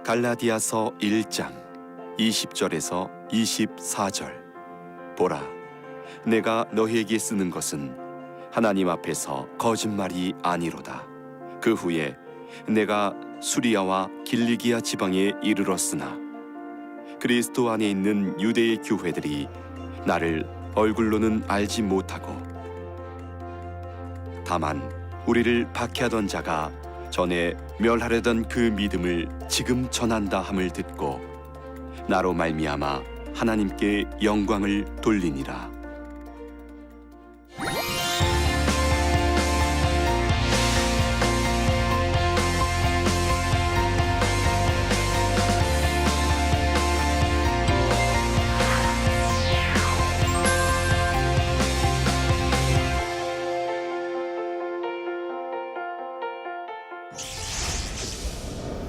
갈라디아서 1장 20절에서 24절. 보라, 내가 너희에게 쓰는 것은 하나님 앞에서 거짓말이 아니로다. 그 후에 내가 수리아와 길리기아 지방에 이르렀으나 그리스도 안에 있는 유대의 교회들이 나를 얼굴로는 알지 못하고, 다만 우리를 박해하던 자가 전에 멸하려던 그 믿음을 지금 전한다 함을 듣고 나로 말미암아 하나님께 영광을 돌리니라.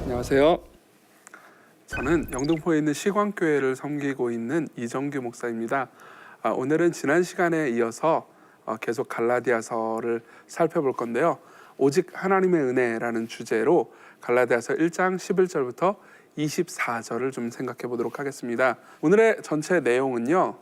안녕하세요. 저는 영등포에 있는 시광교회를 섬기고 있는 이정규 목사입니다. 오늘은 지난 시간에 이어서 계속 갈라디아서를 살펴볼 건데요. 오직 하나님의 은혜라는 주제로 갈라디아서 1장 11절부터 24절을 좀 생각해 보도록 하겠습니다. 오늘의 전체 내용은요,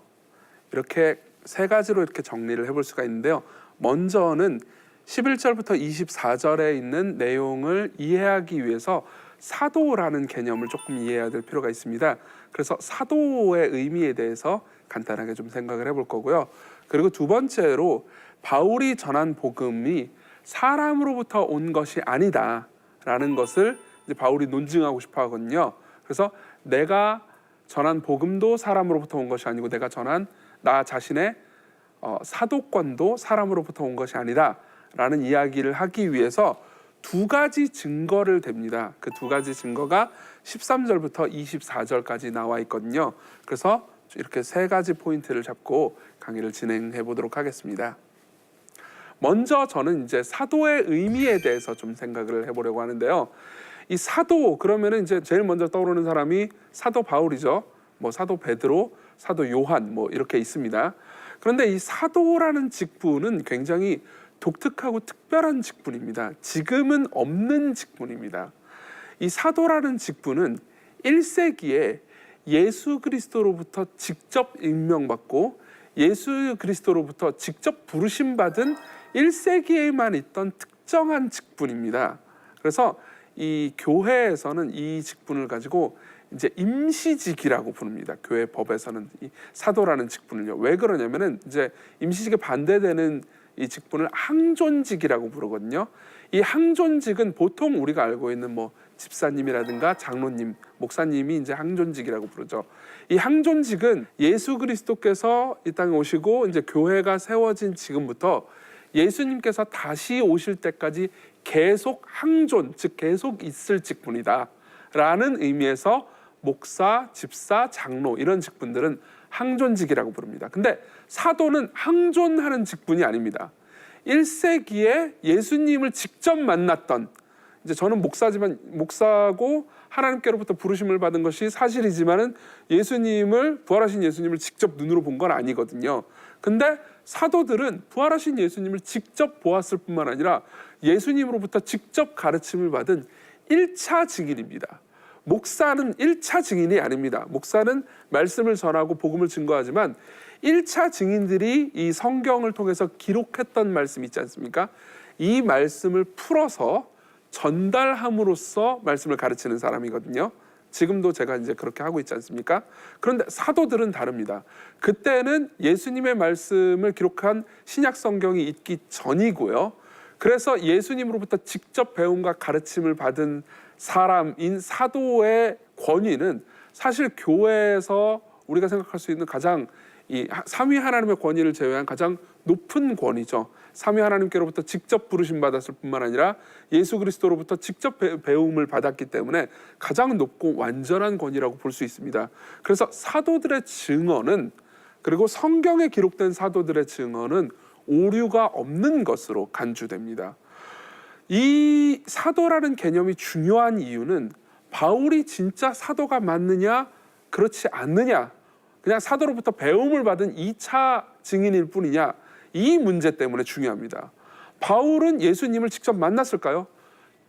이렇게 세 가지로 이렇게 정리를 해볼 수가 있는데요. 먼저는 11절부터 24절에 있는 내용을 이해하기 위해서 사도라는 개념을 조금 이해해야 될 필요가 있습니다. 그래서 사도의 의미에 대해서 간단하게 좀 생각을 해볼 거고요. 그리고 두 번째로 바울이 전한 복음이 사람으로부터 온 것이 아니다라는 것을 이제 바울이 논증하고 싶어 하거든요. 그래서 내가 전한 복음도 사람으로부터 온 것이 아니고 내가 전한 나 자신의 사도권도 사람으로부터 온 것이 아니다라는 이야기를 하기 위해서 두 가지 증거를 댑니다. 그 두 가지 증거가 13절부터 24절까지 나와 있거든요. 그래서 이렇게 세 가지 포인트를 잡고 강의를 진행해 보도록 하겠습니다. 먼저 저는 이제 사도의 의미에 대해서 좀 생각을 해보려고 하는데요. 이 사도 그러면은 이제 제일 먼저 떠오르는 사람이 사도 바울이죠. 뭐 사도 베드로, 사도 요한 뭐 이렇게 있습니다. 그런데 이 사도라는 직분은 굉장히 독특하고 특별한 직분입니다. 지금은 없는 직분입니다. 이 사도라는 직분은 1세기에 예수 그리스도로부터 직접 임명받고 예수 그리스도로부터 직접 부르심받은 1세기에만 있던 특정한 직분입니다. 그래서 이 교회에서는 이 직분을 가지고 이제 임시직이라고 부릅니다. 교회 법에서는 이 사도라는 직분을요. 왜 그러냐면은 이제 임시직에 반대되는 이 직분을 항존직이라고 부르거든요. 이 항존직은 보통 우리가 알고 있는 뭐 집사님이라든가 장로님, 목사님이 이제 항존직이라고 부르죠. 이 항존직은 예수 그리스도께서 이 땅에 오시고 이제 교회가 세워진 지금부터 예수님께서 다시 오실 때까지 계속 항존, 즉 계속 있을 직분이다라는 의미에서 목사, 집사, 장로 이런 직분들은 항존직이라고 부릅니다. 근데 사도는 항존하는 직분이 아닙니다. 1세기에 예수님을 직접 만났던, 이제 저는 목사지만 목사고 하나님께로부터 부르심을 받은 것이 사실이지만은 예수님을, 부활하신 예수님을 직접 눈으로 본 건 아니거든요. 근데 사도들은 부활하신 예수님을 직접 보았을 뿐만 아니라 예수님으로부터 직접 가르침을 받은 1차 증인입니다. 목사는 1차 증인이 아닙니다. 목사는 말씀을 전하고 복음을 증거하지만 1차 증인들이 이 성경을 통해서 기록했던 말씀 있지 않습니까? 이 말씀을 풀어서 전달함으로써 말씀을 가르치는 사람이거든요. 지금도 제가 이제 그렇게 하고 있지 않습니까? 그런데 사도들은 다릅니다. 그때는 예수님의 말씀을 기록한 신약 성경이 있기 전이고요. 그래서 예수님으로부터 직접 배움과 가르침을 받은 사람인 사도의 권위는 사실 교회에서 우리가 생각할 수 있는 가장 이 삼위 하나님의 권위를 제외한 가장 높은 권위죠. 삼위 하나님께로부터 직접 부르심 받았을 뿐만 아니라 예수 그리스도로부터 직접 배움을 받았기 때문에 가장 높고 완전한 권위라고 볼 수 있습니다. 그래서 사도들의 증언은, 그리고 성경에 기록된 사도들의 증언은 오류가 없는 것으로 간주됩니다. 이 사도라는 개념이 중요한 이유는 바울이 진짜 사도가 맞느냐 그렇지 않느냐, 그냥 사도로부터 배움을 받은 2차 증인일 뿐이냐, 이 문제 때문에 중요합니다. 바울은 예수님을 직접 만났을까요?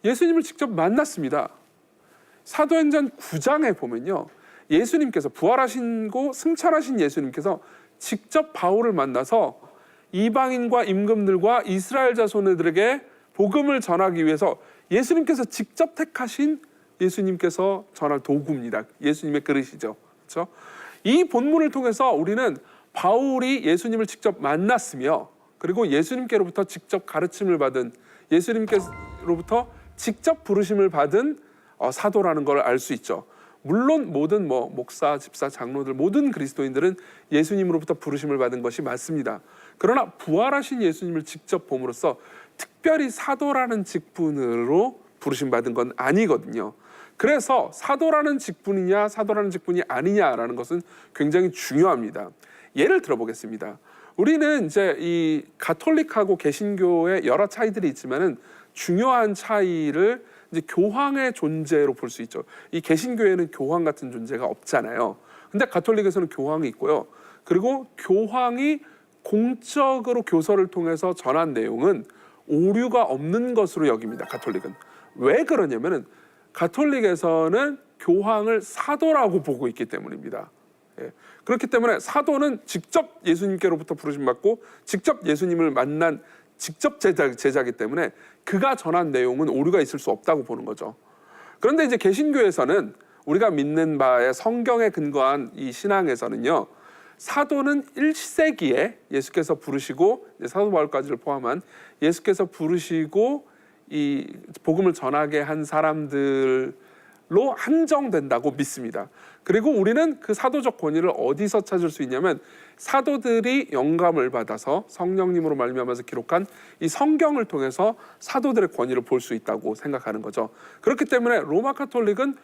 예수님을 직접 만났습니다. 사도행전 9장에 보면요, 예수님께서 부활하시고 승천하신 예수님께서 직접 바울을 만나서 이방인과 임금들과 이스라엘 자손들에게 복음을 전하기 위해서 예수님께서 직접 택하신 예수님께서 전할 도구입니다. 예수님의 그릇이죠. 그렇죠? 이 본문을 통해서 우리는 바울이 예수님을 직접 만났으며, 그리고 예수님께로부터 직접 가르침을 받은, 예수님께로부터 직접 부르심을 받은 사도라는 걸 알 수 있죠. 물론 모든 목사, 집사, 장로들, 모든 그리스도인들은 예수님으로부터 부르심을 받은 것이 맞습니다. 그러나 부활하신 예수님을 직접 봄으로써 특별히 사도라는 직분으로 부르심 받은 건 아니거든요. 그래서 사도라는 직분이냐 사도라는 직분이 아니냐라는 것은 굉장히 중요합니다. 예를 들어보겠습니다. 우리는 이제 이 가톨릭하고 개신교의 여러 차이들이 있지만은 중요한 차이를 이제 교황의 존재로 볼 수 있죠. 이 개신교회는 교황 같은 존재가 없잖아요. 근데 가톨릭에서는 교황이 있고요. 그리고 교황이 공적으로 교서를 통해서 전한 내용은 오류가 없는 것으로 여깁니다. 가톨릭은. 왜 그러냐면은 가톨릭에서는 교황을 사도라고 보고 있기 때문입니다. 예. 그렇기 때문에 사도는 직접 예수님께로부터 부르심 받고 직접 예수님을 만난 직접 제자이기 때문에 그가 전한 내용은 오류가 있을 수 없다고 보는 거죠. 그런데 이제 개신교에서는 우리가 믿는 바에 성경에 근거한 이 신앙에서는요, 사도는 1세기에 예수께서 부르시고, 사도 바울까지를 포함한 예수께서 부르시고 이 복음을 전하게 한 사람들로 한정된다고 믿습니다. 그리고 우리는 그 사도적 권위를 어디서 찾을 수 있냐면 사도들이 영감을 받아서 성령님으로 말미암아서 기록한 이 성경을 통해서 사도들의 권위를 볼 수 있다고 생각하는 거죠. 그렇기 때문에 로마 가톨릭은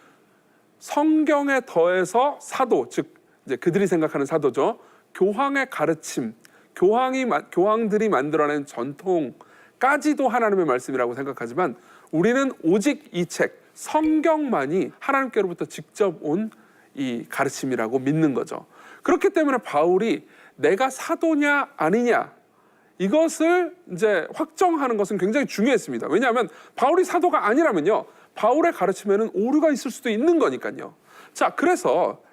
성경에 더해서 사도, 즉 이제 그들이 생각하는 사도죠, 교황의 가르침, 교황들이 만들어낸 전통까지도 하나님의 말씀이라고 생각하지만 우리는 오직 이 책 성경만이 하나님께로부터 직접 온 이 가르침이라고 믿는 거죠. 그렇기 때문에 바울이 내가 사도냐 아니냐 이것을 이제 확정하는 것은 굉장히 중요했습니다. 왜냐하면 바울이 사도가 아니라면요, 바울의 가르침에는 오류가 있을 수도 있는 거니까요. 자, 그래서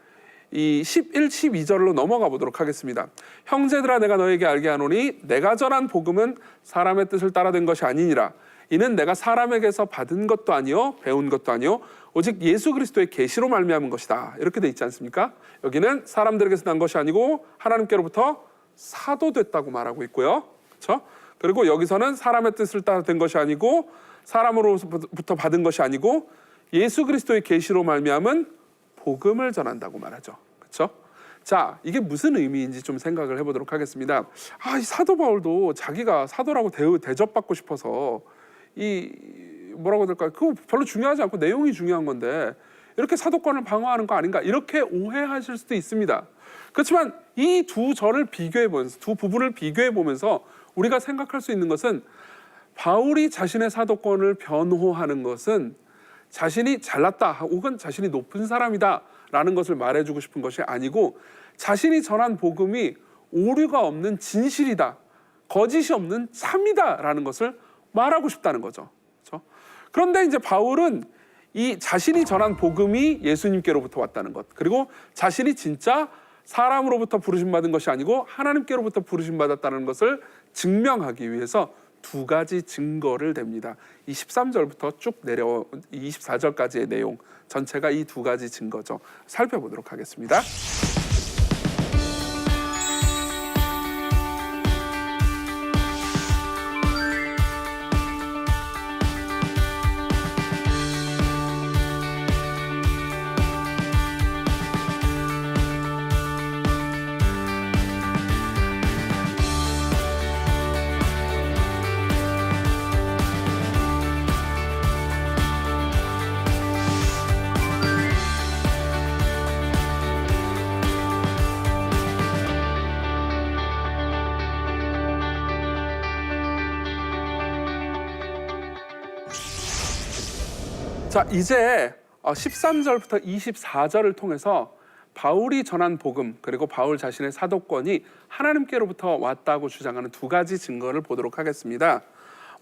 이 11, 12절로 넘어가 보도록 하겠습니다. 형제들아, 내가 너에게 알게 하노니 내가 전한 복음은 사람의 뜻을 따라 된 것이 아니니라. 이는 내가 사람에게서 받은 것도 아니요 배운 것도 아니요 오직 예수 그리스도의 계시로 말미암은 것이다. 이렇게 돼 있지 않습니까? 여기는 사람들에게서 난 것이 아니고 하나님께로부터 사도됐다고 말하고 있고요. 그렇죠? 그리고 여기서는 사람의 뜻을 따라 된 것이 아니고 사람으로부터 받은 것이 아니고 예수 그리스도의 계시로 말미암은 복음을 전한다고 말하죠. 그렇죠? 자, 이게 무슨 의미인지 좀 생각을 해보도록 하겠습니다. 이 사도 바울도 자기가 사도라고 대접받고 싶어서 뭐라고 될까요? 그거 별로 중요하지 않고 내용이 중요한 건데 이렇게 사도권을 방어하는 거 아닌가, 이렇게 오해하실 수도 있습니다. 그렇지만 이 두 절을 비교해 보면서, 두 부분을 비교해 보면서 우리가 생각할 수 있는 것은 바울이 자신의 사도권을 변호하는 것은 자신이 잘났다 혹은 자신이 높은 사람이다 라는 것을 말해주고 싶은 것이 아니고 자신이 전한 복음이 오류가 없는 진실이다, 거짓이 없는 참이다 라는 것을 말하고 싶다는 거죠. 그렇죠? 그런데 이제 바울은 이 자신이 전한 복음이 예수님께로부터 왔다는 것, 그리고 자신이 진짜 사람으로부터 부르심받은 것이 아니고 하나님께로부터 부르심받았다는 것을 증명하기 위해서 두 가지 증거를 댑니다. 이 13절부터 쭉 내려 24절까지의 내용 전체가 이 두 가지 증거죠. 살펴보도록 하겠습니다. 자, 이제 13절부터 24절을 통해서 바울이 전한 복음, 그리고 바울 자신의 사도권이 하나님께로부터 왔다고 주장하는 두 가지 증거를 보도록 하겠습니다.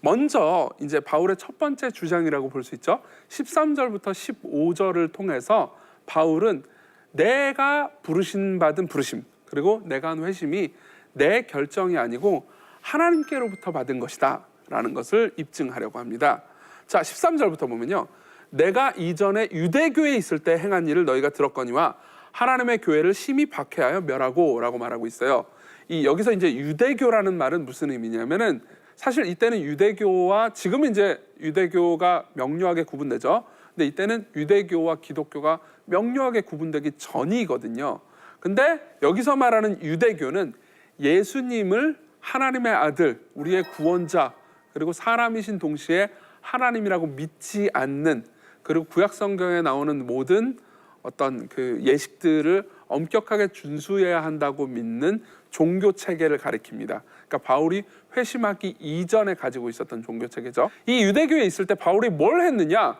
먼저 이제 바울의 첫 번째 주장이라고 볼 수 있죠. 13절부터 15절을 통해서 바울은 내가 부르심 받은 부르심, 그리고 내가 한 회심이 내 결정이 아니고 하나님께로부터 받은 것이다 라는 것을 입증하려고 합니다. 자, 13절부터 보면요, 내가 이전에 유대교에 있을 때 행한 일을 너희가 들었거니와 하나님의 교회를 심히 박해하여 멸하고 라고 말하고 있어요. 여기서 이제 유대교라는 말은 무슨 의미냐면은, 사실 이때는 유대교와, 지금은 이제 유대교가 명료하게 구분되죠. 근데 이때는 유대교와 기독교가 명료하게 구분되기 전이거든요. 근데 여기서 말하는 유대교는 예수님을 하나님의 아들, 우리의 구원자, 그리고 사람이신 동시에 하나님이라고 믿지 않는, 그리고 구약 성경에 나오는 모든 어떤 그 예식들을 엄격하게 준수해야 한다고 믿는 종교 체계를 가리킵니다. 그러니까 바울이 회심하기 이전에 가지고 있었던 종교 체계죠. 이 유대교에 있을 때 바울이 뭘 했느냐?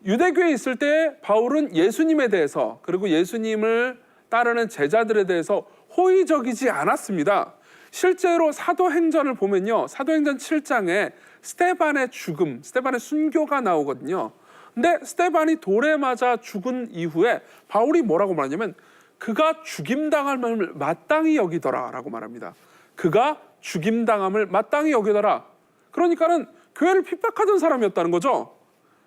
유대교에 있을 때 바울은 예수님에 대해서, 그리고 예수님을 따르는 제자들에 대해서 호의적이지 않았습니다. 실제로 사도행전을 보면요, 사도행전 7장에 스데반의 죽음, 스데반의 순교가 나오거든요. 근데 스데반이 돌에 맞아 죽은 이후에 바울이 뭐라고 말하냐면, 그가 죽임당함을 마땅히 여기더라 라고 말합니다. 그가 죽임당함을 마땅히 여기더라. 그러니까는 교회를 핍박하던 사람이었다는 거죠.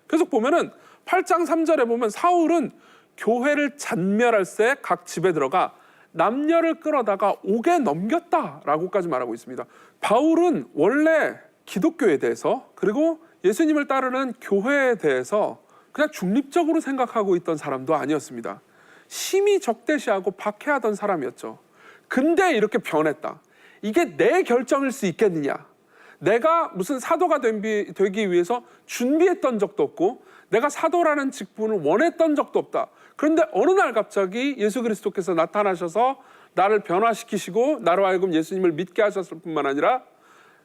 계속 보면은 8장 3절에 보면 사울은 교회를 잔멸할새 각 집에 들어가 남녀를 끌어다가 옥에 넘겼다라고까지 말하고 있습니다. 바울은 원래 기독교에 대해서, 그리고 예수님을 따르는 교회에 대해서 그냥 중립적으로 생각하고 있던 사람도 아니었습니다. 심히 적대시하고 박해하던 사람이었죠. 근데 이렇게 변했다. 이게 내 결정일 수 있겠느냐? 내가 무슨 사도가 되기 위해서 준비했던 적도 없고, 내가 사도라는 직분을 원했던 적도 없다. 그런데 어느 날 갑자기 예수 그리스도께서 나타나셔서 나를 변화시키시고 나로 하여금 예수님을 믿게 하셨을 뿐만 아니라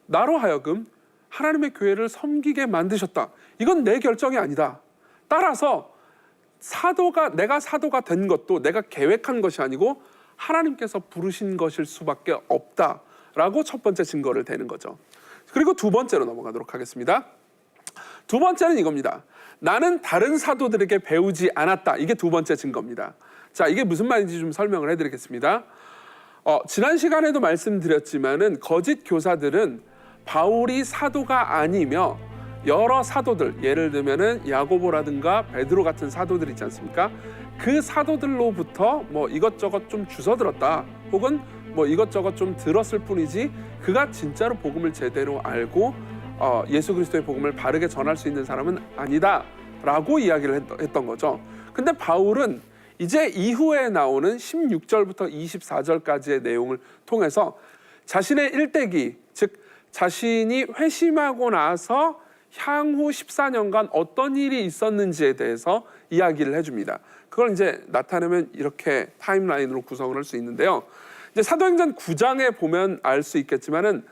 나로 하여금 하나님의 교회를 섬기게 만드셨다. 이건 내 결정이 아니다. 따라서 내가 사도가 된 것도 내가 계획한 것이 아니고 하나님께서 부르신 것일 수밖에 없다라고 첫 번째 증거를 대는 거죠. 그리고 두 번째로 넘어가도록 하겠습니다. 두 번째는 이겁니다. 나는 다른 사도들에게 배우지 않았다. 이게 두 번째 증거입니다. 자, 이게 무슨 말인지 좀 설명을 해드리겠습니다. 지난 시간에도 말씀드렸지만은 거짓 교사들은 바울이 사도가 아니며 여러 사도들, 예를 들면은 야고보라든가 베드로 같은 사도들 있지 않습니까? 그 사도들로부터 뭐 이것저것 좀 주워들었다, 혹은 뭐 이것저것 좀 들었을 뿐이지 그가 진짜로 복음을 제대로 알고 예수 그리스도의 복음을 바르게 전할 수 있는 사람은 아니다 라고 이야기를 했던 거죠. 근데 바울은 이제 이후에 나오는 16절부터 24절까지의 내용을 통해서 자신의 일대기, 즉 자신이 회심하고 나서 향후 14년간 어떤 일이 있었는지에 대해서 이야기를 해줍니다. 그걸 이제 나타내면 이렇게 타임라인으로 구성을 할 수 있는데요. 이제 사도행전 9장에 보면 알 수 있겠지만은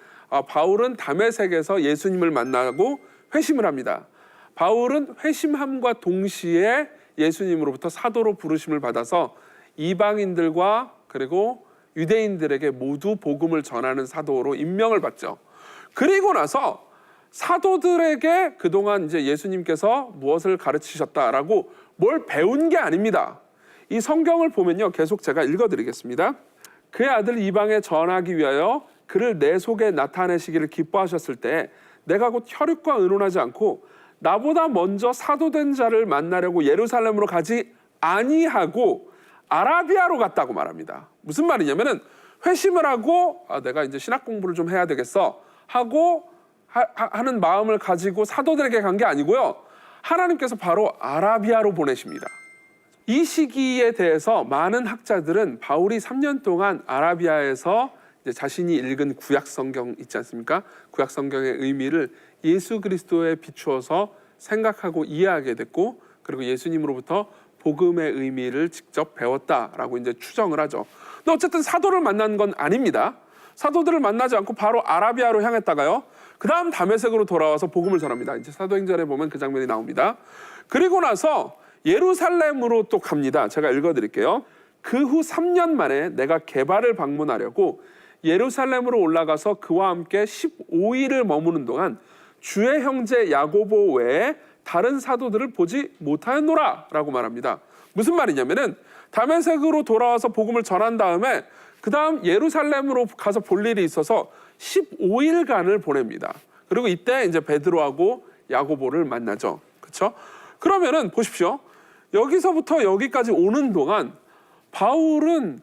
바울은 다메섹에서 예수님을 만나고 회심을 합니다. 바울은 회심함과 동시에 예수님으로부터 사도로 부르심을 받아서 이방인들과 그리고 유대인들에게 모두 복음을 전하는 사도로 임명을 받죠. 그리고 나서 사도들에게 그동안 이제 예수님께서 무엇을 가르치셨다라고 뭘 배운 게 아닙니다. 이 성경을 보면요, 계속 제가 읽어드리겠습니다. 그의 아들 이방에 전하기 위하여 그를 내 속에 나타내시기를 기뻐하셨을 때 내가 곧 혈육과 의논하지 않고 나보다 먼저 사도된 자를 만나려고 예루살렘으로 가지 아니하고 아라비아로 갔다고 말합니다. 무슨 말이냐면은 회심을 하고 내가 이제 신학 공부를 좀 해야 되겠어 하고 하는 마음을 가지고 사도들에게 간 게 아니고요, 하나님께서 바로 아라비아로 보내십니다. 이 시기에 대해서 많은 학자들은 바울이 3년 동안 아라비아에서 이제 자신이 읽은 구약 성경 있지 않습니까? 구약 성경의 의미를 예수 그리스도에 비추어서 생각하고 이해하게 됐고, 그리고 예수님으로부터 복음의 의미를 직접 배웠다라고 이제 추정을 하죠. 근데 어쨌든 사도를 만난 건 아닙니다. 사도들을 만나지 않고 바로 아라비아로 향했다가요, 그 다음 다메섹으로 돌아와서 복음을 전합니다. 이제 사도행전에 보면 그 장면이 나옵니다. 그리고 나서 예루살렘으로 또 갑니다. 제가 읽어드릴게요. 그 후 3년 만에 내가 게바를 방문하려고 예루살렘으로 올라가서 그와 함께 15일을 머무는 동안 주의 형제 야고보 외에 다른 사도들을 보지 못하였노라 라고 말합니다. 무슨 말이냐면은 다메섹으로 돌아와서 복음을 전한 다음에 그 다음 예루살렘으로 가서 볼 일이 있어서 15일간을 보냅니다. 그리고 이때 이제 베드로하고 야고보를 만나죠. 그렇죠? 그러면은 보십시오. 여기서부터 여기까지 오는 동안 바울은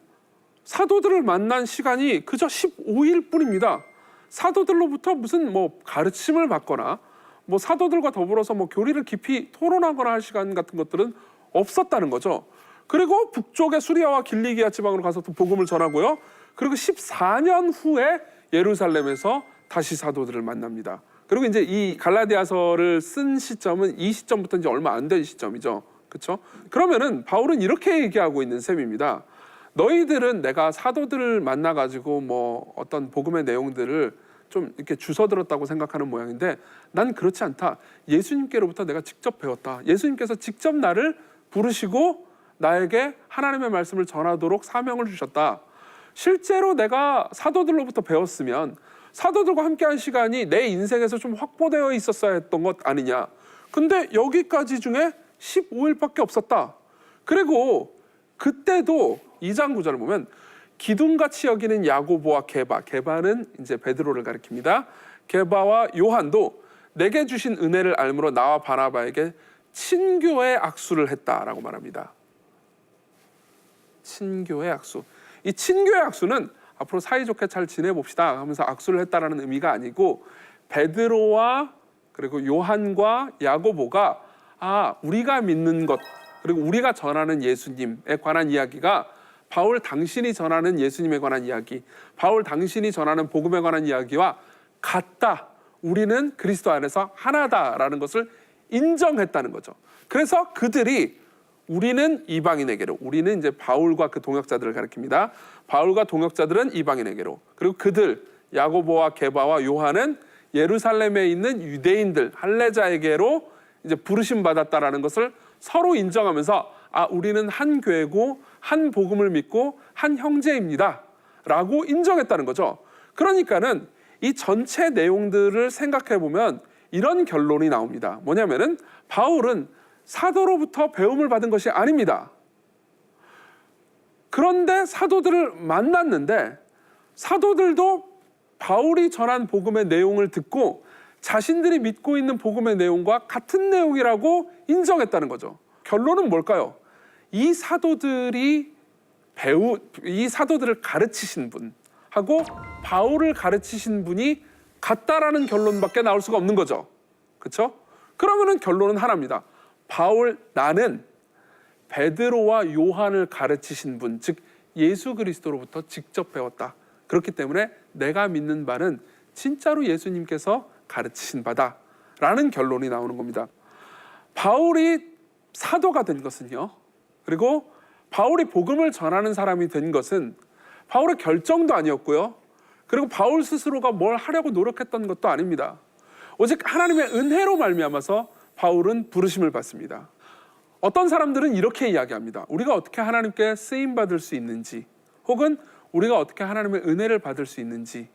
사도들을 만난 시간이 그저 15일 뿐입니다. 사도들로부터 무슨 뭐 가르침을 받거나 뭐 사도들과 더불어서 뭐 교리를 깊이 토론하거나 할 시간 같은 것들은 없었다는 거죠. 그리고 북쪽의 수리아와 길리기아 지방으로 가서 또 복음을 전하고요. 그리고 14년 후에 예루살렘에서 다시 사도들을 만납니다. 그리고 이제 이 갈라디아서를 쓴 시점은 이 시점부터 이제 얼마 안 된 시점이죠. 그렇죠? 그러면은 바울은 이렇게 얘기하고 있는 셈입니다. 너희들은 내가 사도들을 만나가지고 뭐 어떤 복음의 내용들을 좀 이렇게 주워 들었다고 생각하는 모양인데 난 그렇지 않다. 예수님께로부터 내가 직접 배웠다. 예수님께서 직접 나를 부르시고 나에게 하나님의 말씀을 전하도록 사명을 주셨다. 실제로 내가 사도들로부터 배웠으면 사도들과 함께한 시간이 내 인생에서 좀 확보되어 있었어야 했던 것 아니냐. 근데 여기까지 중에 15일밖에 없었다. 그리고 그때도 2장 9절을 보면 기둥같이 여기는 야고보와 게바는 이제 베드로를 가리킵니다. 게바와 요한도 내게 주신 은혜를 알므로 나와 바나바에게 친교의 악수를 했다라고 말합니다. 친교의 악수. 이 친교의 악수는 앞으로 사이좋게 잘 지내봅시다 하면서 악수를 했다라는 의미가 아니고 베드로와 그리고 요한과 야고보가 우리가 믿는 것 그리고 우리가 전하는 예수님에 관한 이야기가 바울 당신이 전하는 예수님에 관한 이야기, 바울 당신이 전하는 복음에 관한 이야기와 같다. 우리는 그리스도 안에서 하나다라는 것을 인정했다는 거죠. 그래서 그들이 우리는 이방인에게로, 우리는 이제 바울과 그 동역자들을 가리킵니다. 바울과 동역자들은 이방인에게로, 그리고 그들 야고보와 게바와 요한은 예루살렘에 있는 유대인들 할례자에게로 이제 부르심 받았다라는 것을 서로 인정하면서 우리는 한 교회고 한 복음을 믿고 한 형제입니다 라고 인정했다는 거죠. 그러니까는 이 전체 내용들을 생각해 보면 이런 결론이 나옵니다. 뭐냐면은 바울은 사도로부터 배움을 받은 것이 아닙니다. 그런데 사도들을 만났는데 사도들도 바울이 전한 복음의 내용을 듣고 자신들이 믿고 있는 복음의 내용과 같은 내용이라고 인정했다는 거죠. 결론은 뭘까요? 이 사도들을 가르치신 분하고 바울을 가르치신 분이 같다라는 결론밖에 나올 수가 없는 거죠. 그렇죠? 그러면은 결론은 하나입니다. 나는 베드로와 요한을 가르치신 분, 즉 예수 그리스도로부터 직접 배웠다. 그렇기 때문에 내가 믿는 바는 진짜로 예수님께서 가르치신 바다라는 결론이 나오는 겁니다. 바울이 사도가 된 것은요, 그리고 바울이 복음을 전하는 사람이 된 것은 바울의 결정도 아니었고요, 그리고 바울 스스로가 뭘 하려고 노력했던 것도 아닙니다. 오직 하나님의 은혜로 말미암아서 바울은 부르심을 받습니다. 어떤 사람들은 이렇게 이야기합니다. 우리가 어떻게 하나님께 쓰임받을 수 있는지, 혹은 우리가 어떻게 하나님의 은혜를 받을 수 있는지에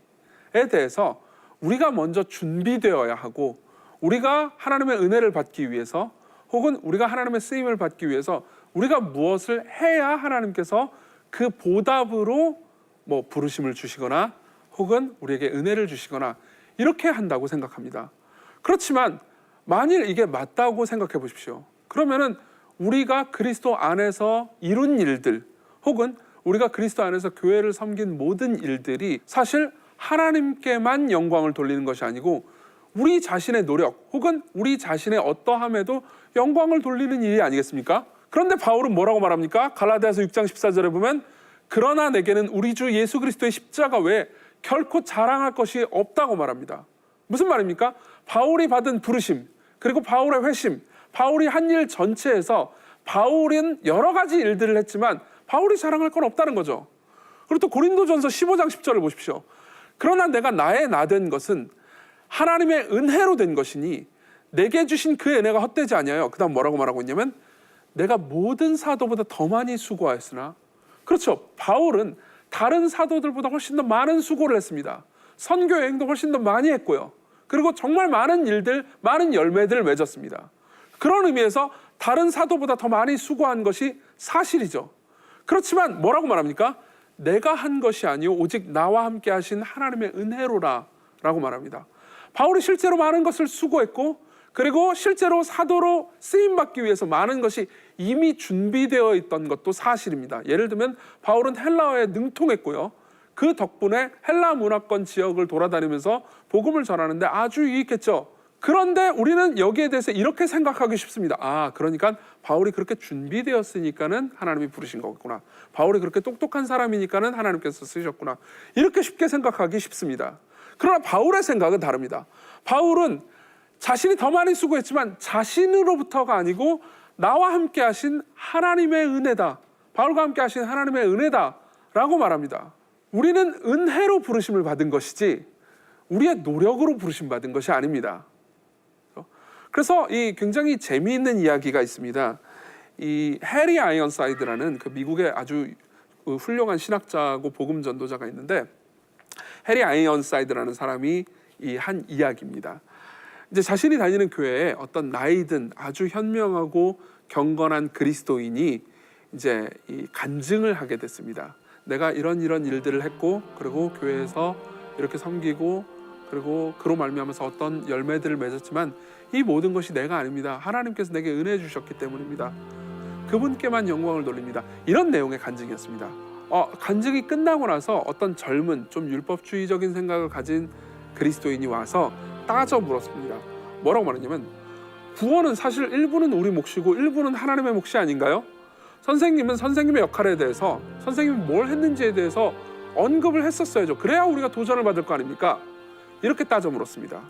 대해서 우리가 먼저 준비되어야 하고, 우리가 하나님의 은혜를 받기 위해서, 혹은 우리가 하나님의 쓰임을 받기 위해서 우리가 무엇을 해야 하나님께서 그 보답으로 뭐 부르심을 주시거나 혹은 우리에게 은혜를 주시거나 이렇게 한다고 생각합니다. 그렇지만 만일 이게 맞다고 생각해 보십시오. 그러면은 우리가 그리스도 안에서 이룬 일들, 혹은 우리가 그리스도 안에서 교회를 섬긴 모든 일들이 사실 하나님께만 영광을 돌리는 것이 아니고 우리 자신의 노력 혹은 우리 자신의 어떠함에도 영광을 돌리는 일이 아니겠습니까? 그런데 바울은 뭐라고 말합니까? 갈라디아서 6장 14절에 보면 그러나 내게는 우리 주 예수 그리스도의 십자가 외에 결코 자랑할 것이 없다고 말합니다. 무슨 말입니까? 바울이 받은 부르심, 그리고 바울의 회심, 바울이 한 일 전체에서 바울은 여러 가지 일들을 했지만 바울이 자랑할 건 없다는 거죠. 그리고 또 고린도전서 15장 10절을 보십시오. 그러나 내가 나의 나 된 것은 하나님의 은혜로 된 것이니 내게 주신 그 은혜가 헛되지 아니하여. 그 다음 뭐라고 말하고 있냐면 내가 모든 사도보다 더 많이 수고하였으나, 그렇죠, 바울은 다른 사도들보다 훨씬 더 많은 수고를 했습니다. 선교 여행도 훨씬 더 많이 했고요. 그리고 정말 많은 일들, 많은 열매들을 맺었습니다. 그런 의미에서 다른 사도보다 더 많이 수고한 것이 사실이죠. 그렇지만 뭐라고 말합니까? 내가 한 것이 아니요 오직 나와 함께 하신 하나님의 은혜로라 라고 말합니다. 바울이 실제로 많은 것을 수고했고, 그리고 실제로 사도로 쓰임받기 위해서 많은 것이 이미 준비되어 있던 것도 사실입니다. 예를 들면 바울은 헬라어에 능통했고요, 그 덕분에 헬라 문화권 지역을 돌아다니면서 복음을 전하는데 아주 유익했죠. 그런데 우리는 여기에 대해서 이렇게 생각하기 쉽습니다. 그러니까 바울이 그렇게 준비되었으니까는 하나님이 부르신 거구나. 바울이 그렇게 똑똑한 사람이니까는 하나님께서 쓰셨구나. 이렇게 쉽게 생각하기 쉽습니다. 그러나 바울의 생각은 다릅니다. 바울은 자신이 더 많이 수고했지만 자신으로부터가 아니고 나와 함께 하신 하나님의 은혜다. 바울과 함께 하신 하나님의 은혜다 라고 말합니다. 우리는 은혜로 부르심을 받은 것이지 우리의 노력으로 부르심 받은 것이 아닙니다. 그래서 이 굉장히 재미있는 이야기가 있습니다. 이 해리 아이언사이드라는 그 미국의 아주 훌륭한 신학자고 복음 전도자가 있는데, 해리 아이언사이드라는 사람이 이 한 이야기입니다. 이제 자신이 다니는 교회에 어떤 나이든 아주 현명하고 경건한 그리스도인이 이제 이 간증을 하게 됐습니다. 내가 이런 일들을 했고, 그리고 교회에서 이렇게 섬기고, 그리고 그로 말미암아서 어떤 열매들을 맺었지만 이 모든 것이 내가 아닙니다. 하나님께서 내게 은혜 주셨기 때문입니다. 그분께만 영광을 돌립니다. 이런 내용의 간증이었습니다. 간증이 끝나고 나서 어떤 젊은 좀 율법주의적인 생각을 가진 그리스도인이 와서 따져 물었습니다. 뭐라고 말했냐면, 구원은 사실 일부는 우리 몫이고 일부는 하나님의 몫이 아닌가요? 선생님은 선생님의 역할에 대해서, 선생님이 뭘 했는지에 대해서 언급을 했었어야죠. 그래야 우리가 도전을 받을 거 아닙니까? 이렇게 따져 물었습니다.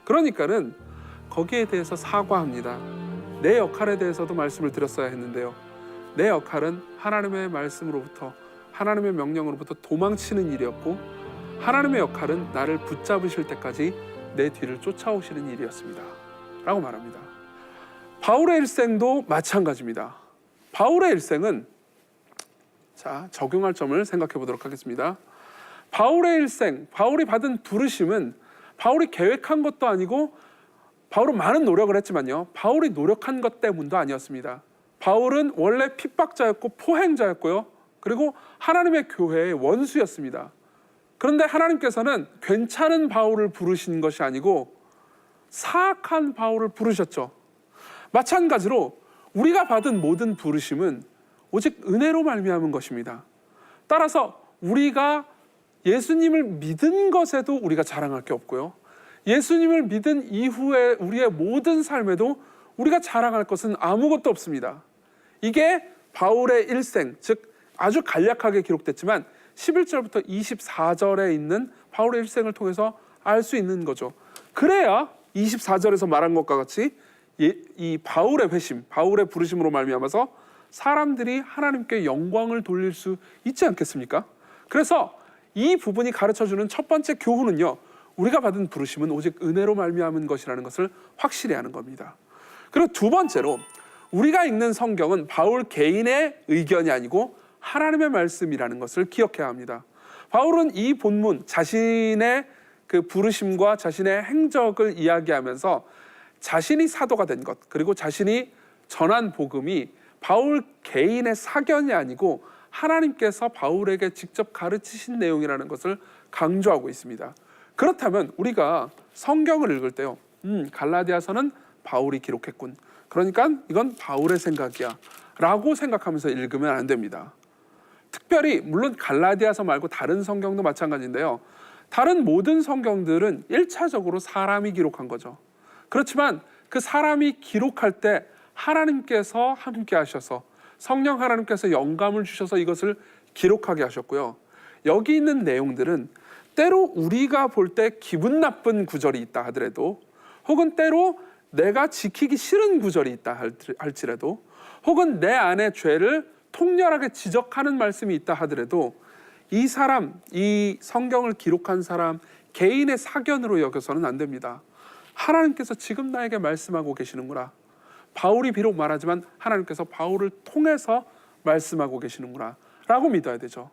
그러니까는 거기에 대해서 사과합니다. 내 역할에 대해서도 말씀을 드렸어야 했는데요, 내 역할은 하나님의 말씀으로부터, 하나님의 명령으로부터 도망치는 일이었고, 하나님의 역할은 나를 붙잡으실 때까지 내 뒤를 쫓아오시는 일이었습니다 라고 말합니다. 바울의 일생도 마찬가지입니다. 바울의 일생은, 자, 적용할 점을 생각해 보도록 하겠습니다. 바울의 일생, 바울이 받은 부르심은 바울이 계획한 것도 아니고, 바울은 많은 노력을 했지만요, 바울이 노력한 것 때문도 아니었습니다. 바울은 원래 핍박자였고 포행자였고요, 그리고 하나님의 교회의 원수였습니다. 그런데 하나님께서는 괜찮은 바울을 부르신 것이 아니고 사악한 바울을 부르셨죠. 마찬가지로 우리가 받은 모든 부르심은 오직 은혜로 말미암은 것입니다. 따라서 우리가 예수님을 믿은 것에도 우리가 자랑할 게 없고요, 예수님을 믿은 이후에 우리의 모든 삶에도 우리가 자랑할 것은 아무것도 없습니다. 이게 바울의 일생, 즉 아주 간략하게 기록됐지만 11절부터 24절에 있는 바울의 일생을 통해서 알 수 있는 거죠. 그래야 24절에서 말한 것과 같이 이 바울의 회심, 바울의 부르심으로 말미암아서 사람들이 하나님께 영광을 돌릴 수 있지 않겠습니까? 그래서 이 부분이 가르쳐주는 첫 번째 교훈은요, 우리가 받은 부르심은 오직 은혜로 말미암은 것이라는 것을 확실히 하는 겁니다. 그리고 두 번째로, 우리가 읽는 성경은 바울 개인의 의견이 아니고 하나님의 말씀이라는 것을 기억해야 합니다. 바울은 이 본문, 자신의 그 부르심과 자신의 행적을 이야기하면서 자신이 사도가 된 것, 그리고 자신이 전한 복음이 바울 개인의 사견이 아니고 하나님께서 바울에게 직접 가르치신 내용이라는 것을 강조하고 있습니다. 그렇다면 우리가 성경을 읽을 때요, 갈라디아서는 바울이 기록했군, 그러니까 이건 바울의 생각이야 라고 생각하면서 읽으면 안 됩니다. 특별히 물론 갈라디아서 말고 다른 성경도 마찬가지인데요, 다른 모든 성경들은 1차적으로 사람이 기록한 거죠. 그렇지만 그 사람이 기록할 때 하나님께서 함께 하셔서, 성령 하나님께서 영감을 주셔서 이것을 기록하게 하셨고요, 여기 있는 내용들은 때로 우리가 볼 때 기분 나쁜 구절이 있다 하더라도, 혹은 때로 내가 지키기 싫은 구절이 있다 할지라도, 혹은 내 안에 죄를 통렬하게 지적하는 말씀이 있다 하더라도, 이 사람, 이 성경을 기록한 사람 개인의 사견으로 여겨서는 안 됩니다. 하나님께서 지금 나에게 말씀하고 계시는구나, 바울이 비록 말하지만 하나님께서 바울을 통해서 말씀하고 계시는구나 라고 믿어야 되죠.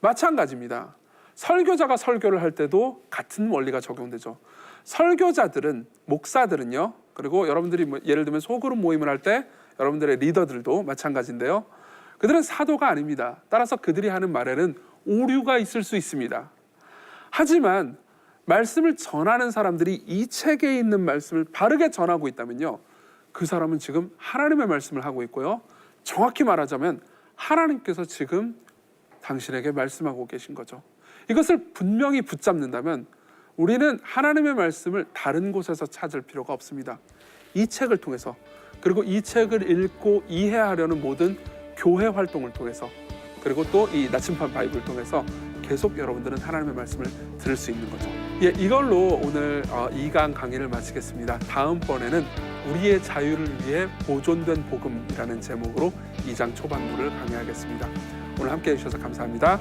마찬가지입니다. 설교자가 설교를 할 때도 같은 원리가 적용되죠. 설교자들은, 목사들은요, 그리고 여러분들이 예를 들면 소그룹 모임을 할 때 여러분들의 리더들도 마찬가지인데요, 그들은 사도가 아닙니다. 따라서 그들이 하는 말에는 오류가 있을 수 있습니다. 하지만 말씀을 전하는 사람들이 이 책에 있는 말씀을 바르게 전하고 있다면요, 그 사람은 지금 하나님의 말씀을 하고 있고요, 정확히 말하자면 하나님께서 지금 당신에게 말씀하고 계신 거죠. 이것을 분명히 붙잡는다면 우리는 하나님의 말씀을 다른 곳에서 찾을 필요가 없습니다. 이 책을 통해서, 그리고 이 책을 읽고 이해하려는 모든 교회 활동을 통해서, 그리고 또 이 나침반 바이블을 통해서 계속 여러분들은 하나님의 말씀을 들을 수 있는 거죠. 이걸로 오늘 2강 강의를 마치겠습니다. 다음번에는 우리의 자유를 위해 보존된 복음이라는 제목으로 2장 초반부를 강의하겠습니다. 오늘 함께해 주셔서 감사합니다.